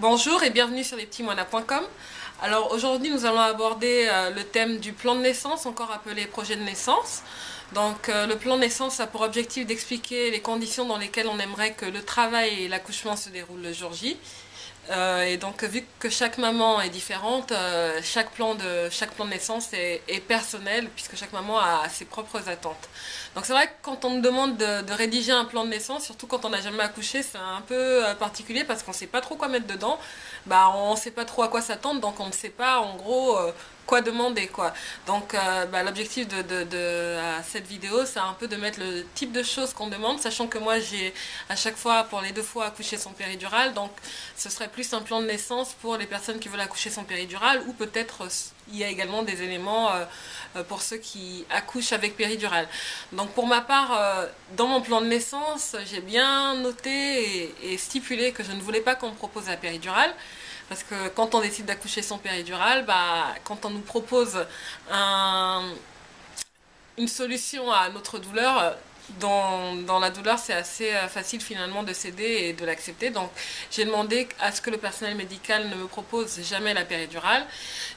Bonjour et bienvenue sur lespetitsmoinas.com. Alors aujourd'hui nous allons aborder le thème du plan de naissance, encore appelé projet de naissance. Donc le plan de naissance a pour objectif d'expliquer les conditions dans lesquelles on aimerait que le travail et l'accouchement se déroulent le jour J. Et donc vu que chaque maman est différente, chaque plan de naissance est personnel puisque chaque maman a ses propres attentes. Donc c'est vrai que quand on me demande de rédiger un plan de naissance, surtout quand on n'a jamais accouché, c'est un peu particulier parce qu'on ne sait pas trop quoi mettre dedans. On ne sait pas trop à quoi s'attendre, donc on ne sait pas en gros quoi demander quoi. Donc l'objectif de cette vidéo, c'est un peu de mettre le type de choses qu'on demande, sachant que moi j'ai à chaque fois pour les 2 fois accouché sans péridurale, donc ce serait plus un plan de naissance pour les personnes qui veulent accoucher sans péridurale, ou peut-être il y a également des éléments pour ceux qui accouchent avec péridurale. Donc pour ma part, dans mon plan de naissance, j'ai bien noté et stipulé que je ne voulais pas qu'on me propose la péridurale. Parce que quand on décide d'accoucher sans péridurale, quand on nous propose une solution à notre douleur, dans la douleur, c'est assez facile finalement de céder et de l'accepter. Donc j'ai demandé à ce que le personnel médical ne me propose jamais la péridurale.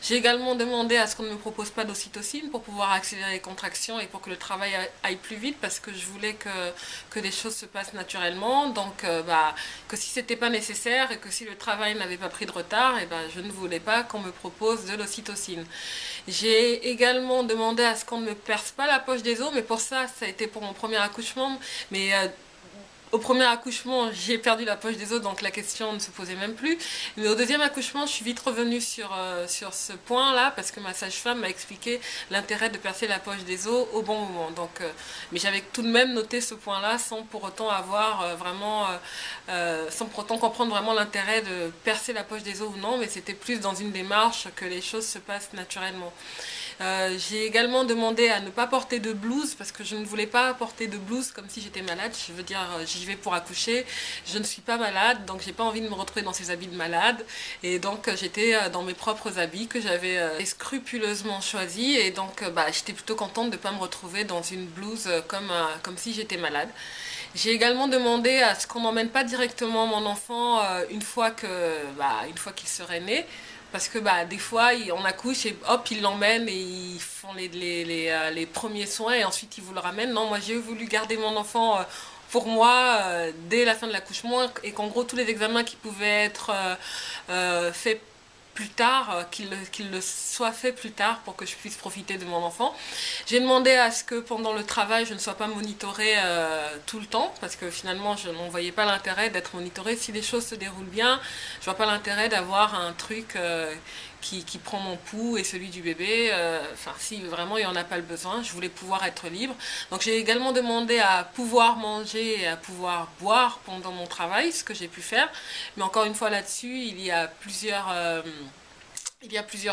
J'ai également demandé à ce qu'on ne me propose pas d'ocytocine pour pouvoir accélérer les contractions et pour que le travail aille plus vite, parce que je voulais que les choses se passent naturellement. Donc que si c'était pas nécessaire et que si le travail n'avait pas pris de retard, je ne voulais pas qu'on me propose de l'ocytocine. J'ai également demandé à ce qu'on ne me perce pas la poche des os, mais pour ça a été pour mon premier accouchement, mais au premier accouchement j'ai perdu la poche des os, donc la question ne se posait même plus. Mais au deuxième accouchement, je suis vite revenue sur ce point là, parce que ma sage-femme m'a expliqué l'intérêt de percer la poche des os au bon moment. Donc mais j'avais tout de même noté ce point là sans pour autant avoir sans pour autant comprendre vraiment l'intérêt de percer la poche des os ou non, mais c'était plus dans une démarche que les choses se passent naturellement. J'ai également demandé à ne pas porter de blouse, parce que je ne voulais pas porter de blouse comme si j'étais malade. Je veux dire, j'y vais pour accoucher, je ne suis pas malade, donc j'ai pas envie de me retrouver dans ces habits de malade. Et donc j'étais dans mes propres habits que j'avais scrupuleusement choisis, et donc j'étais plutôt contente de ne pas me retrouver dans une blouse comme si j'étais malade. J'ai également demandé à ce qu'on n'emmène pas directement mon enfant une fois qu'il serait né. Parce que des fois, on accouche et hop, ils l'emmènent et ils font les premiers soins et ensuite ils vous le ramènent. Non, moi j'ai voulu garder mon enfant pour moi dès la fin de l'accouchement, et qu'en gros tous les examens qui pouvaient être faits plus tard, qu'il le soit fait plus tard pour que je puisse profiter de mon enfant. J'ai demandé à ce que pendant le travail je ne sois pas monitorée tout le temps, parce que finalement je n'en voyais pas l'intérêt d'être monitorée. Si les choses se déroulent bien, je vois pas l'intérêt d'avoir un truc qui prend mon pouls et celui du bébé. Enfin, si vraiment il n'y en a pas le besoin, je voulais pouvoir être libre. Donc j'ai également demandé à pouvoir manger et à pouvoir boire pendant mon travail, ce que j'ai pu faire. Mais encore une fois là-dessus, il y a plusieurs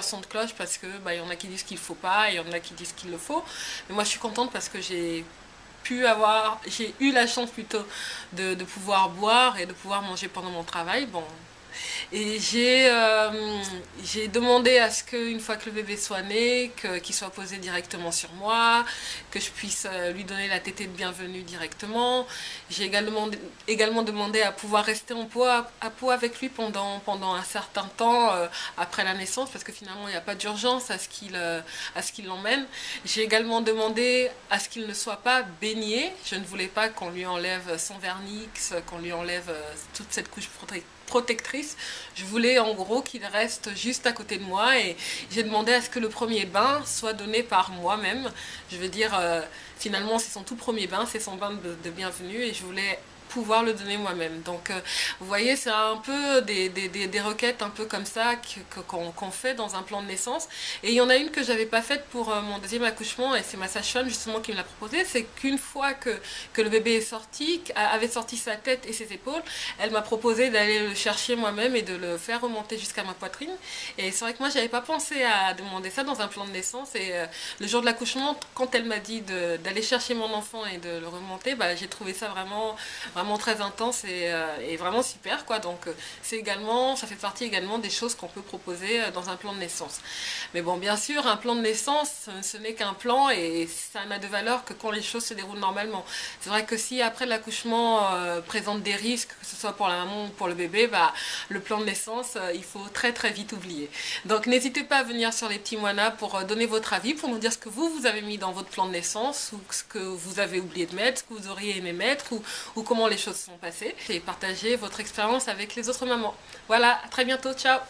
sons de cloche, parce que il y en a qui disent qu'il ne faut pas et il y en a qui disent qu'il le faut. Mais moi je suis contente parce que j'ai eu la chance plutôt de pouvoir boire et de pouvoir manger pendant mon travail. Bon. Et j'ai demandé à ce qu'une fois que le bébé soit né, qu'il soit posé directement sur moi, que je puisse lui donner la tétée de bienvenue directement. J'ai également demandé à pouvoir rester en peau à peau avec lui pendant un certain temps après la naissance, parce que finalement il n'y a pas d'urgence à ce qu'il l'emmène. J'ai également demandé à ce qu'il ne soit pas baigné. Je ne voulais pas qu'on lui enlève son vernix, qu'on lui enlève toute cette couche protectrice. Je voulais en gros qu'il reste juste à côté de moi, et j'ai demandé à ce que le premier bain soit donné par moi-même. Je veux dire, finalement c'est son tout premier bain, c'est son bain de bienvenue, et je voulais pouvoir le donner moi-même. Donc vous voyez, c'est un peu des requêtes un peu comme ça qu'on fait dans un plan de naissance. Et il y en a une que j'avais pas faite pour mon deuxième accouchement, et c'est ma sage-femme justement qui me l'a proposé. C'est qu'une fois que le bébé est sorti, avait sorti sa tête et ses épaules, elle m'a proposé d'aller le chercher moi-même et de le faire remonter jusqu'à ma poitrine. Et c'est vrai que moi j'avais pas pensé à demander ça dans un plan de naissance, et le jour de l'accouchement, quand elle m'a dit d'aller chercher mon enfant et de le remonter, j'ai trouvé ça vraiment vraiment très intense et vraiment super, quoi. Donc c'est également, ça fait partie également des choses qu'on peut proposer dans un plan de naissance. Mais bon, bien sûr, un plan de naissance, ce n'est qu'un plan et ça n'a de valeur que quand les choses se déroulent normalement. C'est vrai que si après l'accouchement présente des risques, que ce soit pour la maman ou pour le bébé, bah, le plan de naissance, il faut très très vite oublier. Donc n'hésitez pas à venir sur les petits moinas pour donner votre avis, pour nous dire ce que vous avez mis dans votre plan de naissance, ou ce que vous avez oublié de mettre, ce que vous auriez aimé mettre, ou comment les choses sont passées, et partager votre expérience avec les autres mamans. Voilà, à très bientôt, ciao!